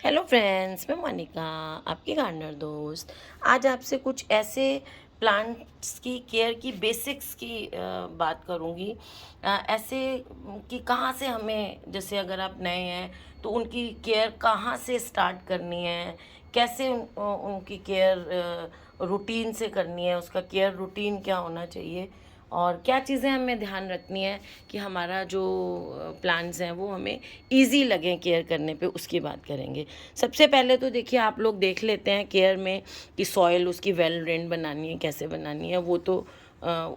Hello friends, मैं मोनिका, आपकी gardener दोस्त। आज आपसे कुछ ऐसे प्लांट्स की केयर की बेसिक्स की बात करूँगी। ऐसे कि कहाँ से हमें, जैसे अगर आप नए हैं तो उनकी केयर कहाँ से स्टार्ट करनी है, कैसे उनकी केयर रूटीन से करनी है, उसका केयर रूटीन क्या होना चाहिए और क्या चीज़ें हमें ध्यान रखनी है कि हमारा जो प्लान्स हैं वो हमें इजी लगें केयर करने पे, उसकी बात करेंगे। सबसे पहले तो देखिए, आप लोग देख लेते हैं केयर में कि सॉइल उसकी वेल ड्रेन्ड बनानी है, कैसे बनानी है। वो तो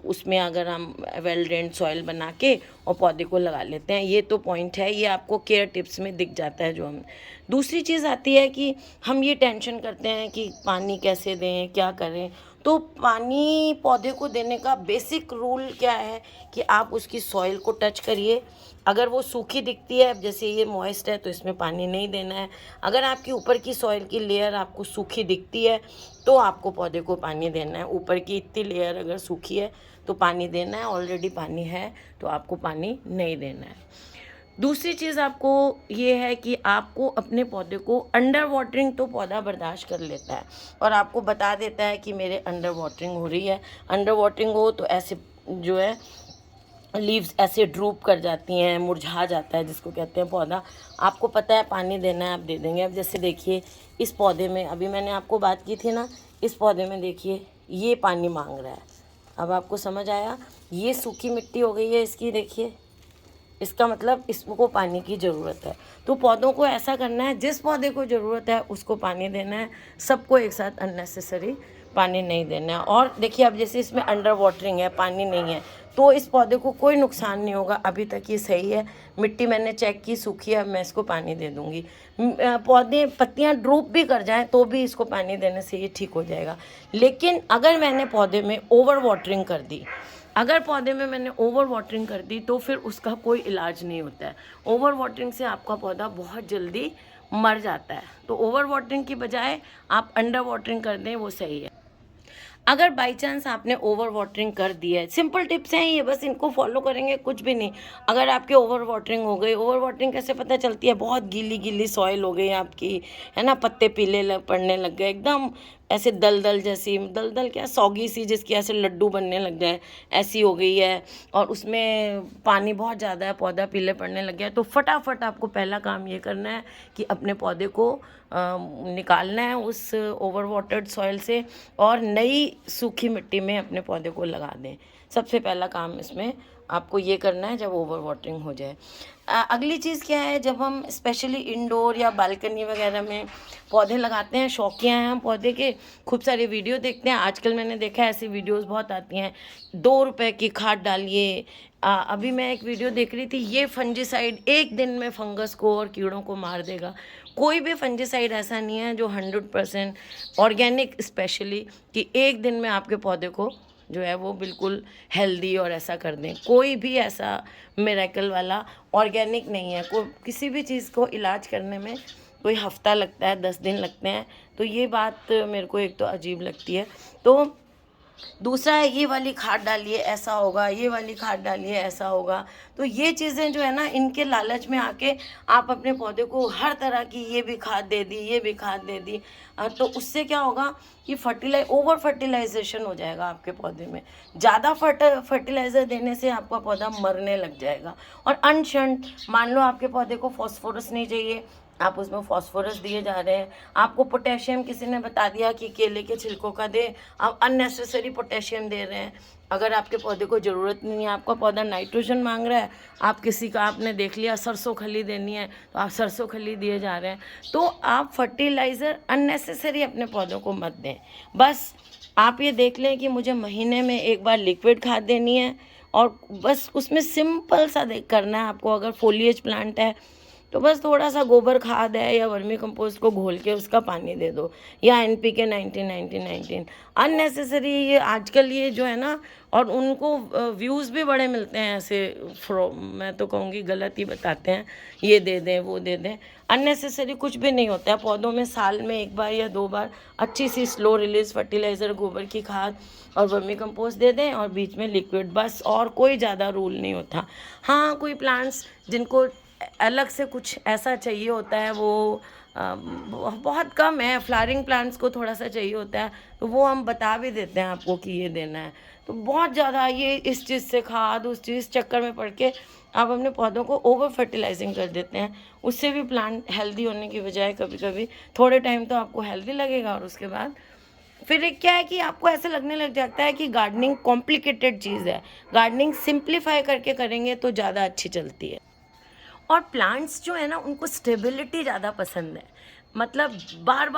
उसमें अगर हम वेल ड्रेन्ड सॉइल बना के और पौधे को लगा लेते हैं, ये तो पॉइंट है, ये आपको केयर टिप्स में दिख जाता है। जो हम दूसरी चीज़ आती है कि हम ये टेंशन करते हैं कि पानी कैसे दें, क्या करें। तो पानी पौधे को देने का बेसिक रूल क्या है कि आप उसकी सॉइल को टच करिए। अगर वो सूखी दिखती है, जैसे ये मॉइस्ट है, तो इसमें पानी नहीं देना है। अगर आपकी ऊपर की सॉइल की लेयर आपको सूखी दिखती है तो आपको पौधे को पानी देना है। ऊपर की इतनी लेयर अगर सूखी है तो पानी देना है, ऑलरेडी पानी है तो आपको पानी नहीं देना है। दूसरी चीज़ आपको ये है कि आपको अपने पौधे को अंडर वाटरिंग, तो पौधा बर्दाश्त कर लेता है और आपको बता देता है कि मेरे अंडर वाटरिंग हो रही है। अंडर वाटरिंग हो तो ऐसे जो है लीव्स ऐसे ड्रूप कर जाती हैं, मुरझा जाता है, जिसको कहते हैं पौधा। आपको पता है पानी देना है, आप दे देंगे। अब जैसे देखिए इस पौधे में, अभी मैंने आपको बात की थी ना, इस पौधे में देखिए ये पानी मांग रहा है। अब आपको समझ आया, ये सूखी मिट्टी हो गई है इसकी, देखिए, इसका मतलब इसको पानी की ज़रूरत है। तो पौधों को ऐसा करना है, जिस पौधे को ज़रूरत है उसको पानी देना है, सबको एक साथ अननेसेसरी पानी नहीं देना है। और देखिए, अब जैसे इसमें अंडर वाटरिंग है, पानी नहीं है, तो इस पौधे को कोई नुकसान नहीं होगा। अभी तक ये सही है, मिट्टी मैंने चेक की सूखी है, अब मैं इसको पानी दे दूँगी। पौधे पत्तियाँ ड्रूप भी कर जाएँ तो भी इसको पानी देने से ये ठीक हो जाएगा। लेकिन अगर मैंने पौधे में ओवर वाटरिंग कर दी, अगर पौधे में मैंने ओवर वाटरिंग कर दी, तो फिर उसका कोई इलाज नहीं होता है। ओवर वाटरिंग से आपका पौधा बहुत जल्दी मर जाता है। तो ओवर वाटरिंग की बजाय आप अंडर वाटरिंग कर दें, वो सही है। अगर बाई चांस आपने ओवर वाटरिंग कर दी है, सिंपल टिप्स हैं ये, बस इनको फॉलो करेंगे, कुछ भी नहीं। अगर आपके ओवर वाटरिंग हो गई, ओवर वाटरिंग कैसे पता चलती है? बहुत गीली गीली सॉइल हो गई आपकी, है ना, पत्ते पीले पड़ने लग गए, एकदम ऐसे दलदल जैसी, दलदल क्या, सौगी सी, जिसकी ऐसे लड्डू बनने लग जाए, ऐसी हो गई है, और उसमें पानी बहुत ज़्यादा है, पौधा पीले पड़ने लग गया है, तो फटाफट आपको पहला काम ये करना है कि अपने पौधे को निकालना है उस ओवर वाटर्ड सॉइल से और नई सूखी मिट्टी में अपने पौधे को लगा दें। सबसे पहला काम इसमें आपको ये करना है जब ओवर वाटरिंग हो जाए। अगली चीज़ क्या है, जब हम स्पेशली इंडोर या बालकनी वगैरह में पौधे लगाते हैं, शौकिया हैं हम पौधे के, खूब सारे वीडियो देखते हैं। आजकल मैंने देखा है ऐसी वीडियोस बहुत आती हैं, 2 रुपए की खाद डालिए। अभी मैं एक वीडियो देख रही थी, ये फंजीसाइड 1 दिन में फंगस को और कीड़ों को मार देगा। कोई भी फंजीसाइड ऐसा नहीं है जो 100% ऑर्गेनिक, स्पेशली कि 1 दिन में आपके पौधे को जो है वो बिल्कुल हेल्दी और ऐसा कर दें। कोई भी ऐसा मिरेकल वाला ऑर्गेनिक नहीं है। किसी भी चीज़ को इलाज करने में कोई हफ्ता लगता है, 10 दिन लगते हैं, तो ये बात मेरे को एक तो अजीब लगती है। तो दूसरा है, ये वाली खाद डालिए ऐसा होगा, ये वाली खाद डालिए ऐसा होगा। तो ये चीज़ें जो है ना, इनके लालच में आके आप अपने पौधे को हर तरह की ये भी खाद दे दी, ये भी खाद दे दी, तो उससे क्या होगा कि ओवर फर्टिलाइजेशन हो जाएगा आपके पौधे में। ज़्यादा फर्टिलाइज़र देने से आपका पौधा मरने लग जाएगा। और अनशंट, मान लो आपके पौधे को फॉस्फोरस नहीं चाहिए, आप उसमें फॉस्फोरस दिए जा रहे हैं। आपको पोटेशियम किसी ने बता दिया कि केले के छिलकों का दे, आप अननेसेसरी पोटेशियम दे रहे हैं। अगर आपके पौधे को ज़रूरत नहीं है, आपका पौधा नाइट्रोजन मांग रहा है, आप किसी का, आपने देख लिया सरसों खली देनी है तो आप सरसों खली दिए जा रहे हैं। तो आप फर्टिलाइज़र अननेसेसरी अपने पौधों को मत दें। बस आप ये देख लें कि मुझे महीने में एक बार लिक्विड खाद देनी है, और बस उसमें सिंपल सा करना है आपको। अगर फोलिएज प्लांट है तो बस थोड़ा सा गोबर खाद है या वर्मी कंपोस्ट को घोल के उसका पानी दे दो, या NPK 19-19-19। अननेसेसरी ये आजकल ये जो है ना, और उनको व्यूज़ भी बड़े मिलते हैं ऐसे, मैं तो कहूँगी गलत ही बताते हैं, ये दे दें वो दे दें। अननेसेसरी कुछ भी नहीं होता है। पौधों में साल में 1 बार या 2 बार अच्छी सी स्लो रिलीज फर्टिलाइज़र, गोबर की खाद और वर्मी कंपोस्ट दे दें, और बीच में लिक्विड, बस। और कोई ज़्यादा रूल नहीं होता। हाँ, कोई प्लांट्स जिनको अलग से कुछ ऐसा चाहिए होता है, वो बहुत कम है। फ्लावरिंग प्लांट्स को थोड़ा सा चाहिए होता है, तो वो हम बता भी देते हैं आपको कि ये देना है। तो बहुत ज़्यादा ये इस चीज़ से खाद उस चीज़ चक्कर में पड़ के आप अपने पौधों को ओवर फर्टिलाइजिंग कर देते हैं। उससे भी प्लांट हेल्दी होने की बजाय कभी कभी थोड़े टाइम तो आपको हेल्दी लगेगा, और उसके बाद फिर एक क्या है कि आपको ऐसे लगने लग जाता है कि गार्डनिंग कॉम्प्लिकेटेड चीज़ है। गार्डनिंग सिंप्लीफाई करके करेंगे तो ज़्यादा अच्छी चलती है। और प्लांट्स जो है ना, उनको स्टेबिलिटी ज़्यादा पसंद है। मतलब बार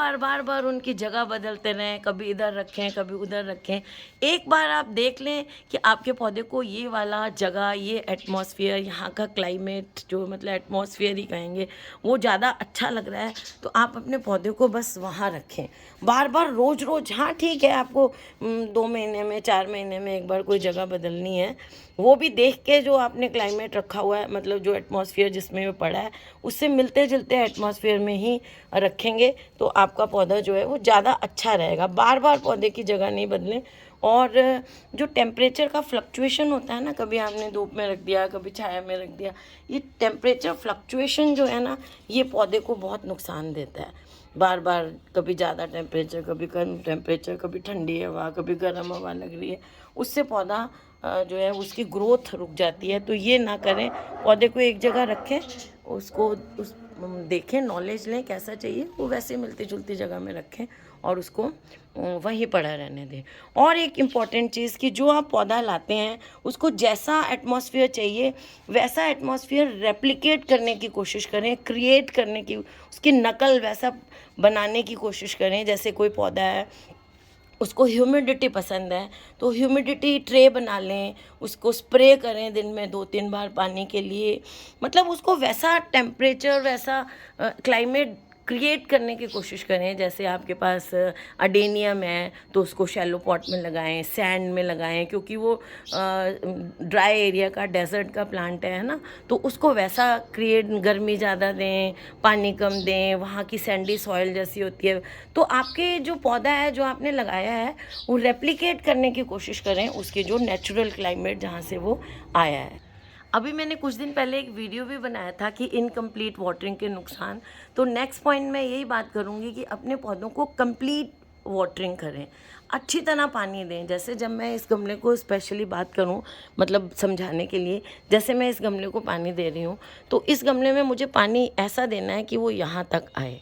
बार उनकी जगह बदलते रहें, कभी इधर रखें कभी उधर रखें। एक बार आप देख लें कि आपके पौधे को ये वाला जगह, ये एटमॉस्फेयर, यहाँ का क्लाइमेट, जो मतलब एटमॉस्फेयर ही कहेंगे, वो ज़्यादा अच्छा लग रहा है, तो आप अपने पौधे को बस वहाँ रखें। बार बार रोज़ रोज़, हाँ ठीक है, आपको 2 महीने में 4 महीने में एक बार कोई जगह बदलनी है, वो भी देख के जो आपने क्लाइमेट रखा हुआ है, मतलब जो एटमॉस्फेयर जिसमें वो पड़ा है, उससे मिलते जुलते एटमॉस्फेयर में ही रखेंगे तो आपका पौधा जो है वो ज़्यादा अच्छा रहेगा। बार बार पौधे की जगह नहीं बदलें। और जो टेम्परेचर का फ्लक्चुएशन होता है ना, कभी आपने धूप में रख दिया, कभी छाया में रख दिया, ये टेम्परेचर फ्लक्चुएशन जो है ना, ये पौधे को बहुत नुकसान देता है। बार बार कभी ज़्यादा टेम्परेचर, कभी कम टेम्परेचर, कभी ठंडी हवा, कभी गर्म हवा लग रही है, उससे पौधा जो है उसकी ग्रोथ रुक जाती है। तो ये ना करें, पौधे को एक जगह रखें, उसको उस देखें, नॉलेज लें कैसा चाहिए, वो वैसे मिलती जुलती जगह में रखें और उसको वहीं पड़ा रहने दें। और एक इम्पॉर्टेंट चीज़ कि जो आप पौधा लाते हैं उसको जैसा एटमॉस्फेयर चाहिए वैसा एटमॉस्फेयर रेप्लिकेट करने की कोशिश करें, क्रिएट करने की, उसकी नकल वैसा बनाने की कोशिश करें। जैसे कोई पौधा है, उसको ह्यूमिडिटी पसंद है, तो ह्यूमिडिटी ट्रे बना लें, उसको स्प्रे करें दिन में 2-3 बार पानी के लिए। मतलब उसको वैसा टेम्परेचर, वैसा क्लाइमेट क्रिएट करने की कोशिश करें। जैसे आपके पास अडेनियम है तो उसको शैलो पॉट में लगाएं, सैंड में लगाएं, क्योंकि वो ड्राई एरिया का, डेजर्ट का प्लांट है ना, तो उसको वैसा क्रिएट, गर्मी ज़्यादा दें, पानी कम दें, वहाँ की सैंडी सॉइल जैसी होती है। तो आपके जो पौधा है जो आपने लगाया है वो रेप्लिकेट करने की कोशिश करें उसके जो नेचुरल क्लाइमेट जहाँ से वो आया है। अभी मैंने कुछ दिन पहले एक वीडियो भी बनाया था कि इनकम्प्लीट वाटरिंग के नुकसान। तो नेक्स्ट पॉइंट मैं यही बात करूँगी कि अपने पौधों को कंप्लीट वाटरिंग करें, अच्छी तरह पानी दें। जैसे जब मैं इस गमले को स्पेशली बात करूं, मतलब समझाने के लिए, जैसे मैं इस गमले को पानी दे रही हूं, तो इस गमले में मुझे पानी ऐसा देना है कि वो यहाँ तक आए,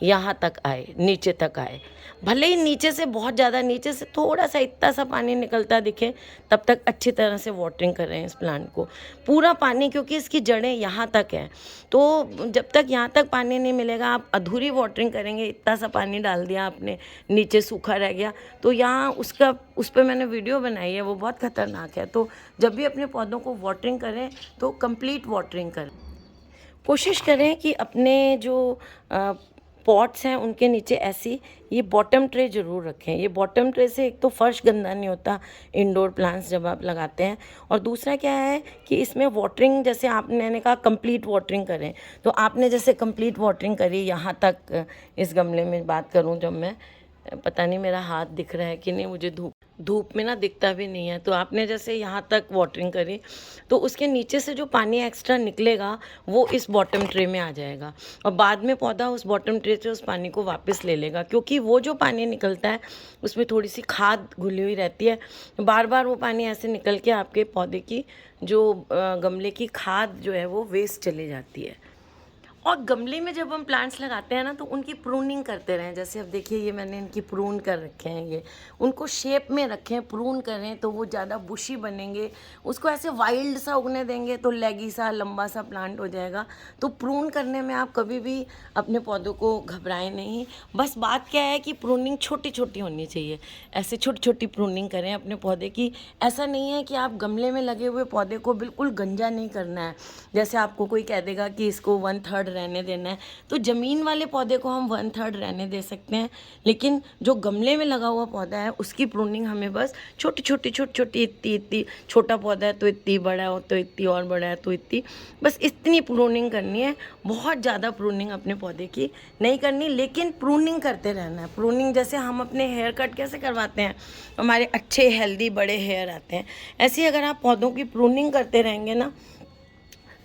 यहाँ तक आए, नीचे तक आए। भले ही नीचे से बहुत ज़्यादा, नीचे से थोड़ा सा इतना सा पानी निकलता दिखे, तब तक अच्छी तरह से वाटरिंग कर रहे हैं इस प्लांट को। पूरा पानी, क्योंकि इसकी जड़ें यहाँ तक हैं, तो जब तक यहाँ तक पानी नहीं मिलेगा, आप अधूरी वाटरिंग करेंगे। इतना सा पानी डाल दिया आपने, नीचे सूखा रह गया, तो यहाँ उसका, उस पर मैंने वीडियो बनाई है, वो बहुत ख़तरनाक है। तो जब भी अपने पौधों को वाटरिंग करें तो कंप्लीट वाटरिंग करें। कोशिश करें कि अपने जो पॉट्स हैं उनके नीचे ऐसी ये बॉटम ट्रे ज़रूर रखें। ये बॉटम ट्रे से एक तो फर्श गंदा नहीं होता इंडोर प्लांट्स जब आप लगाते हैं, और दूसरा क्या है कि इसमें वाटरिंग, जैसे आपने कहा कंप्लीट वाटरिंग करें, तो आपने जैसे कंप्लीट वाटरिंग करी यहाँ तक। इस गमले में बात करूँ, जब मैं, पता नहीं मेरा हाथ दिख रहा है कि नहीं, मुझे धूप में ना दिखता भी नहीं है, तो आपने जैसे यहाँ तक वाटरिंग करी, तो उसके नीचे से जो पानी एक्स्ट्रा निकलेगा वो इस बॉटम ट्रे में आ जाएगा, और बाद में पौधा उस बॉटम ट्रे से उस पानी को वापस ले लेगा, क्योंकि वो जो पानी निकलता है उसमें थोड़ी सी खाद घुली हुई रहती है। बार बार वो पानी ऐसे निकल के आपके पौधे की जो गमले की खाद जो है वो वेस्ट चली जाती है। और गमले में जब हम प्लांट्स लगाते हैं ना, तो उनकी प्रूनिंग करते रहें। जैसे अब देखिए, ये मैंने इनकी प्रून कर रखे हैं, ये उनको शेप में रखें, प्रून करें तो वो ज़्यादा बुशी बनेंगे। उसको ऐसे वाइल्ड सा उगने देंगे तो लेगी सा, लंबा सा प्लांट हो जाएगा। तो प्रून करने में आप कभी भी अपने पौधों को घबराएं नहीं। बस बात क्या है कि प्रूनिंग छोटी छोटी होनी चाहिए, ऐसे छोटी छोटी प्रूनिंग करें अपने पौधे की। ऐसा नहीं है कि आप गमले में लगे हुए पौधे को बिल्कुल गंजा नहीं करना है। जैसे आपको कोई कह देगा कि इसको 1/3 रहने देना है, तो ज़मीन वाले पौधे को हम 1/3 रहने दे सकते हैं, लेकिन जो गमले में लगा हुआ पौधा है उसकी प्रूनिंग हमें बस छोटी छोटी इतनी, छोटा पौधा है तो इतनी, बड़ा हो तो इतनी, और बड़ा है तो इतनी, बस इतनी प्रूनिंग करनी है। बहुत ज़्यादा प्रूनिंग अपने पौधे की नहीं करनी, लेकिन प्रूनिंग करते रहना है। प्रूनिंग जैसे हम अपने हेयर कट कैसे करवाते हैं, हमारे अच्छे हेल्दी बड़े हेयर आते हैं, ऐसे ही अगर आप पौधों की प्रूनिंग करते रहेंगे ना,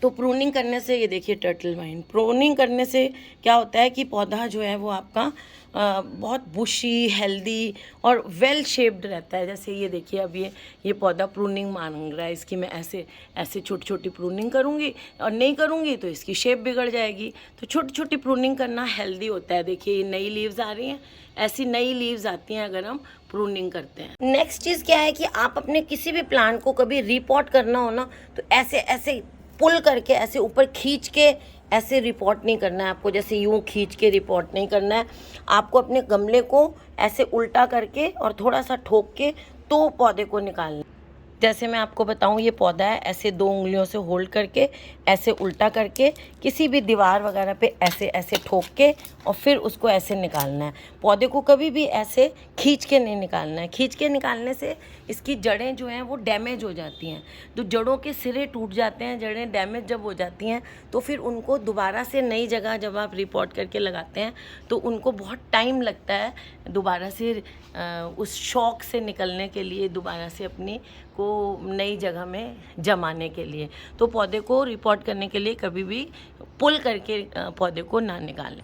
तो प्रूनिंग करने से, ये देखिए टर्टल वाइन, प्रूनिंग करने से क्या होता है कि पौधा जो है वो आपका बहुत बुशी, हेल्दी और वेल शेप्ड रहता है। जैसे ये देखिए, अब ये पौधा प्रूनिंग मांग रहा है, इसकी मैं ऐसे ऐसे छोटी छोटी प्रूनिंग करूँगी, और नहीं करूँगी तो इसकी शेप बिगड़ जाएगी। तो छोटी छोटी प्रूनिंग करना हेल्दी होता है। देखिए ये नई लीव्स आ रही हैं, ऐसी नई लीव्स आती हैं अगर हम प्रूनिंग करते हैं। नेक्स्ट चीज़ क्या है कि आप अपने किसी भी प्लांट को कभी रिपोर्ट करना हो ना, तो ऐसे ऐसे पुल करके, ऐसे ऊपर खींच के ऐसे रिपोर्ट नहीं करना है आपको, जैसे यूं खींच के रिपोर्ट नहीं करना है आपको। अपने गमले को ऐसे उल्टा करके और थोड़ा सा ठोक के तो पौधे को निकालना है। जैसे मैं आपको बताऊं, ये पौधा है, ऐसे 2 उंगलियों से होल्ड करके ऐसे उल्टा करके किसी भी दीवार वगैरह पे ऐसे ऐसे ठोक के और फिर उसको ऐसे निकालना है। पौधे को कभी भी ऐसे खींच के नहीं निकालना है। खींच के निकालने से इसकी जड़ें जो हैं वो डैमेज हो जाती हैं। तो जड़ों के सिरे टूट जाते हैं, जड़ें डैमेज जब हो जाती हैं तो फिर उनको दोबारा से नई जगह जब आप रिपोर्ट करके लगाते हैं तो उनको बहुत टाइम लगता है दोबारा से उस शॉक से निकलने के लिए, दोबारा से अपनी को नई जगह में जमाने के लिए। तो पौधे को रिपोर्ट करने के लिए कभी भी पुल करके पौधे को ना निकालें।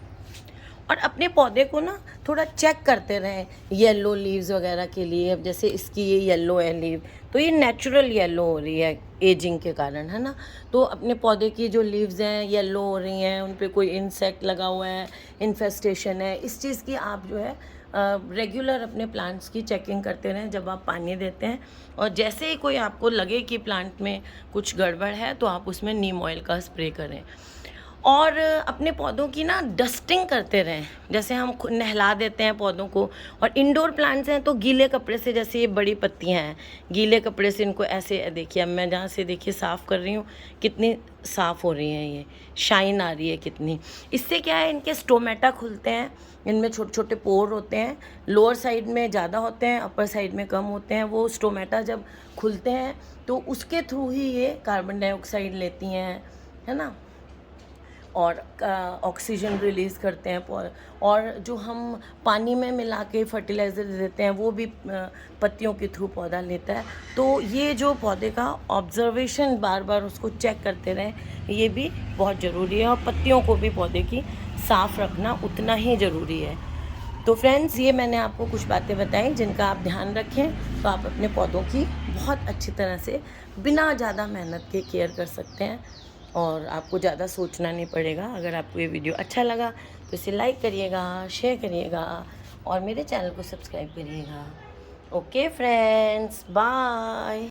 और अपने पौधे को ना थोड़ा चेक करते रहें येलो लीव्स वगैरह के लिए। अब जैसे इसकी ये येलो है लीव, तो ये नेचुरल येलो हो रही है एजिंग के कारण, है ना। तो अपने पौधे की जो लीव्स हैं येलो हो रही हैं, उन पे कोई इंसेक्ट लगा हुआ है, इन्फेस्टेशन है, इस चीज़ की आप जो है रेगुलर अपने प्लांट्स की चेकिंग करते रहें जब आप पानी देते हैं। और जैसे ही कोई आपको लगे कि प्लांट में कुछ गड़बड़ है तो आप उसमें नीम ऑयल का स्प्रे करें। और अपने पौधों की ना डस्टिंग करते रहें, जैसे हम नहला देते हैं पौधों को। और इंडोर प्लांट्स हैं तो गीले कपड़े से, जैसे ये बड़ी पत्तियां हैं, गीले कपड़े से इनको ऐसे, देखिए अब मैं जहाँ से देखिए साफ़ कर रही हूँ कितनी साफ़ हो रही हैं, ये शाइन आ रही है कितनी। इससे क्या है, इनके स्टोमेटा खुलते हैं, इनमें छोटे छोटे पोर होते हैं, लोअर साइड में ज़्यादा होते हैं, अपर साइड में कम होते हैं। वो स्टोमेटा जब खुलते हैं तो उसके थ्रू ही ये कार्बन डाइऑक्साइड लेती हैं, है ना, और ऑक्सीजन रिलीज़ करते हैं। और जो हम पानी में मिला के फर्टिलाइज़र देते हैं वो भी पत्तियों के थ्रू पौधा लेता है। तो ये जो पौधे का ऑब्जर्वेशन, बार बार उसको चेक करते रहें, ये भी बहुत ज़रूरी है। और पत्तियों को भी पौधे की साफ़ रखना उतना ही ज़रूरी है। तो फ्रेंड्स, ये मैंने आपको कुछ बातें बताई जिनका आप ध्यान रखें तो आप अपने पौधों की बहुत अच्छी तरह से बिना ज़्यादा मेहनत के केयर कर सकते हैं और आपको ज़्यादा सोचना नहीं पड़ेगा। अगर आपको ये वीडियो अच्छा लगा तो इसे लाइक करिएगा, शेयर करिएगा और मेरे चैनल को सब्सक्राइब करिएगा। Okay friends, bye.